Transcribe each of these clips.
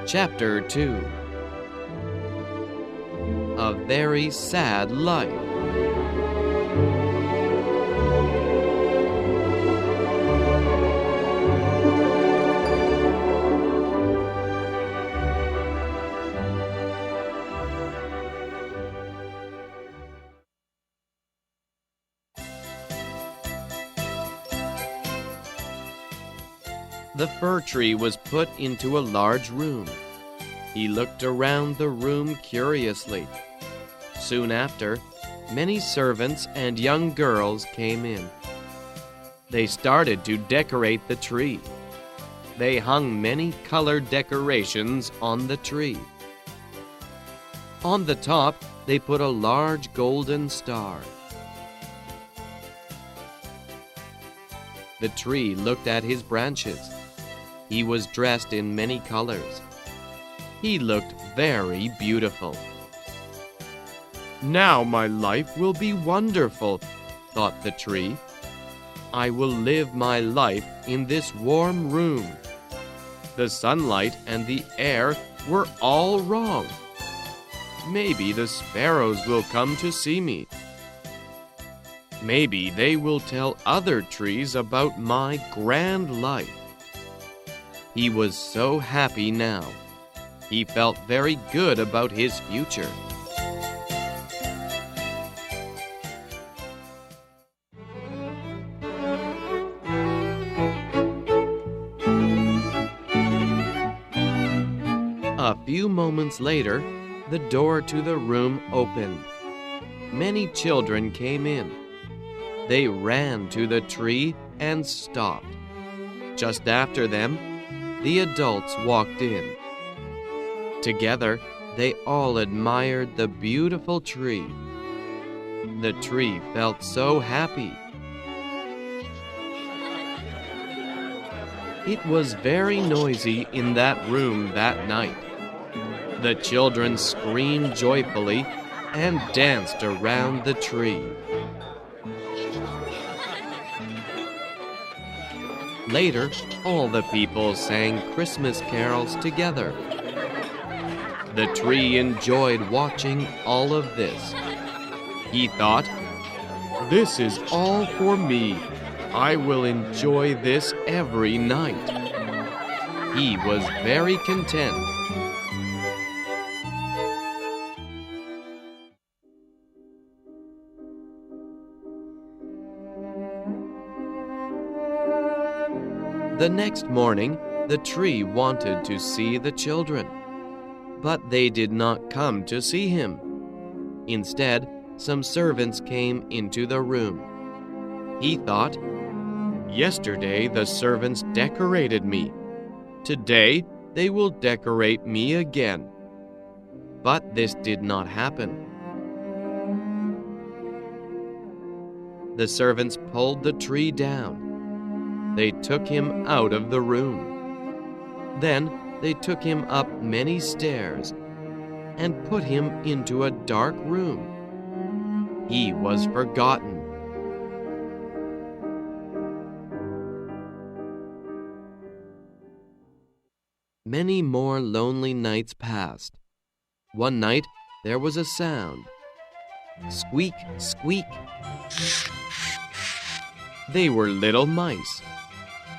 Chapter 2. A Very Sad Life. The fir tree was put into a large room. He looked around the room curiously. Soon after, many servants and young girls came in. They started to decorate the tree. They hung many colored decorations on the tree. On the top, they put a large golden star. The tree looked at his branches. He was dressed in many colors. He looked very beautiful. "Now my life will be wonderful," thought the tree. "I will live my life in this warm room." The sunlight and the air were all wrong. Maybe the sparrows will come to see me. Maybe they will tell other trees about my grand life. He was so happy now. He felt very good about his future. A few moments later, the door to the room opened. Many children came in. They ran to the tree and stopped. Just after them, the adults walked in. Together, they all admired the beautiful tree. The tree felt so happy. It was very noisy in that room that night. The children screamed joyfully and danced around the tree. Later, all the people sang Christmas carols together. The tree enjoyed watching all of this. He thought, "This is all for me. I will enjoy this every night." He was very content. The next morning, the tree wanted to see the children, but they did not come to see him. Instead, some servants came into the room. He thought, "Yesterday the servants decorated me. Today they will decorate me again." But this did not happen. The servants pulled the tree down. They took him out of the room. Then they took him up many stairs and put him into a dark room. He was forgotten. Many more lonely nights passed. One night there was a sound. Squeak, squeak. They were little mice.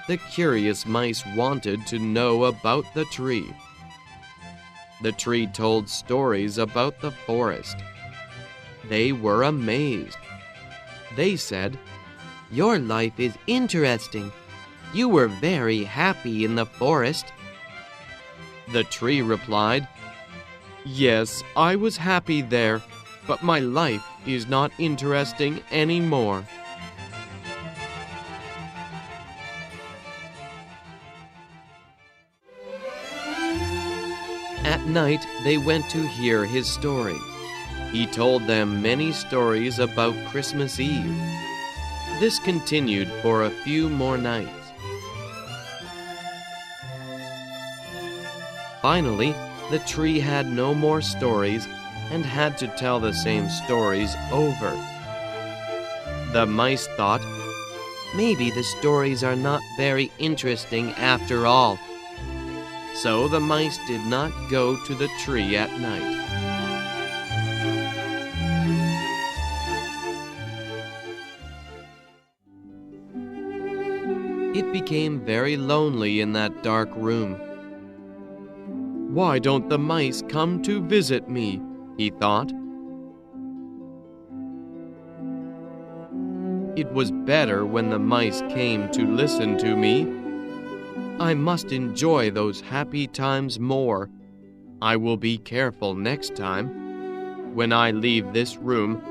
The curious mice wanted to know about the tree. The tree told stories about the forest. They were amazed. They said, "Your life is interesting. You were very happy in the forest." The tree replied, "Yes, I was happy there, but my life is not interesting anymore." At night, they went to hear his story. He told them many stories about Christmas Eve. This continued for a few more nights. Finally, the tree had no more stories and had to tell the same stories over. The mice thought, maybe the stories are not very interesting after all. So the mice did not go to the tree at night. It became very lonely in that dark room. Why don't the mice come to visit me? He thought. It was better when the mice came to listen to me. I must enjoy those happy times more. I will be careful next time. When I leave this room,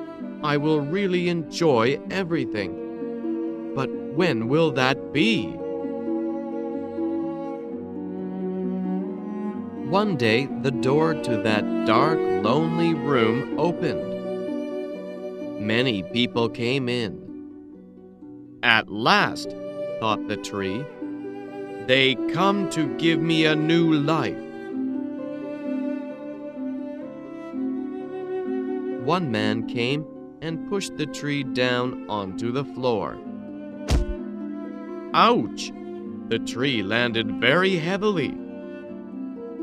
I will really enjoy everything. But when will that be? One day, the door to that dark, lonely room opened. Many people came in. At last, thought the tree, they come to give me a new life. One man came and pushed the tree down onto the floor. Ouch! The tree landed very heavily.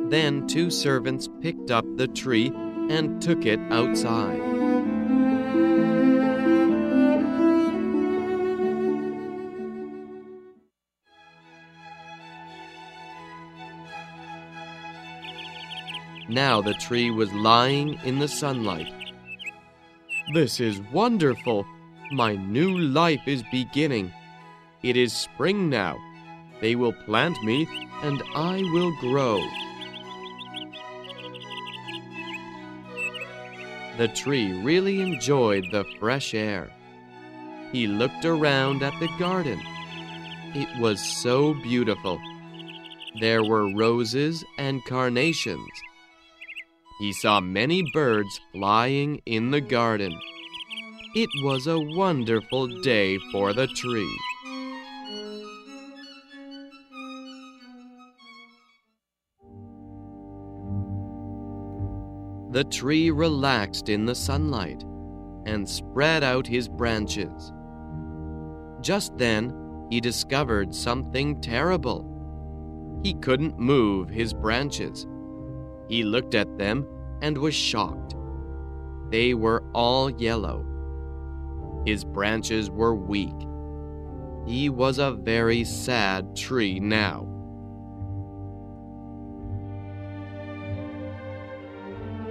Then 2 servants picked up the tree and took it outside. Now the tree was lying in the sunlight. This is wonderful! My new life is beginning. It is spring now. They will plant me, and I will grow. The tree really enjoyed the fresh air. He looked around at the garden. It was so beautiful. There were roses and carnations. He saw many birds flying in the garden. It was a wonderful day for the tree. The tree relaxed in the sunlight and spread out his branches. Just then, he discovered something terrible. He couldn't move his branches. He looked at them and was shocked. They were all yellow. His branches were weak. He was a very sad tree now.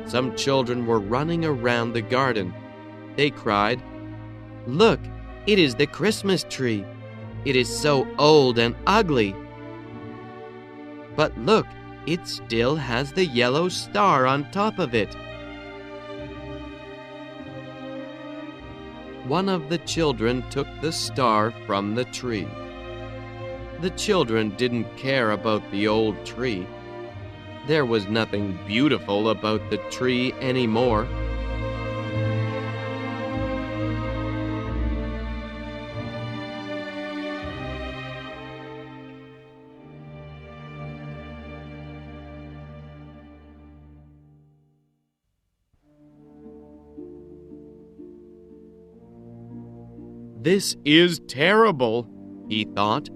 Some children were running around the garden. They cried, "Look, it is the Christmas tree. It is so old and ugly. But look, it still has the yellow star on top of it." One of the children took the star from the tree. The children didn't care about the old tree. There was nothing beautiful about the tree anymore. This is terrible, he thought.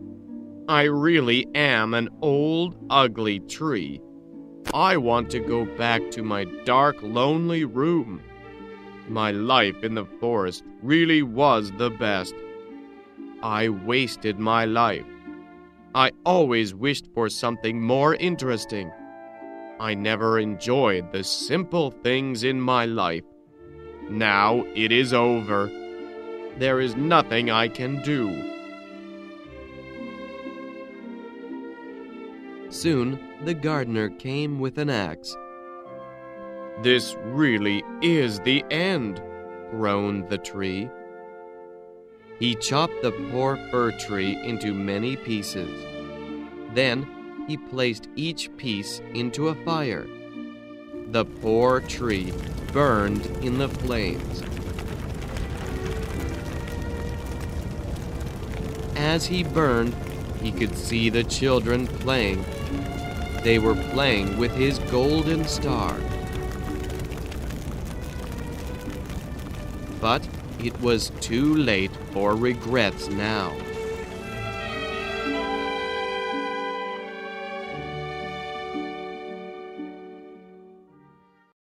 I really am an old, ugly tree. I want to go back to my dark, lonely room. My life in the forest really was the best. I wasted my life. I always wished for something more interesting. I never enjoyed the simple things in my life. Now it is over. There is nothing I can do. Soon, the gardener came with an axe. This really is the end, groaned the tree. He chopped the poor fir tree into many pieces. Then, he placed each piece into a fire. The poor tree burned in the flames. As he burned, he could see the children playing. They were playing with his golden star. But it was too late for regrets now.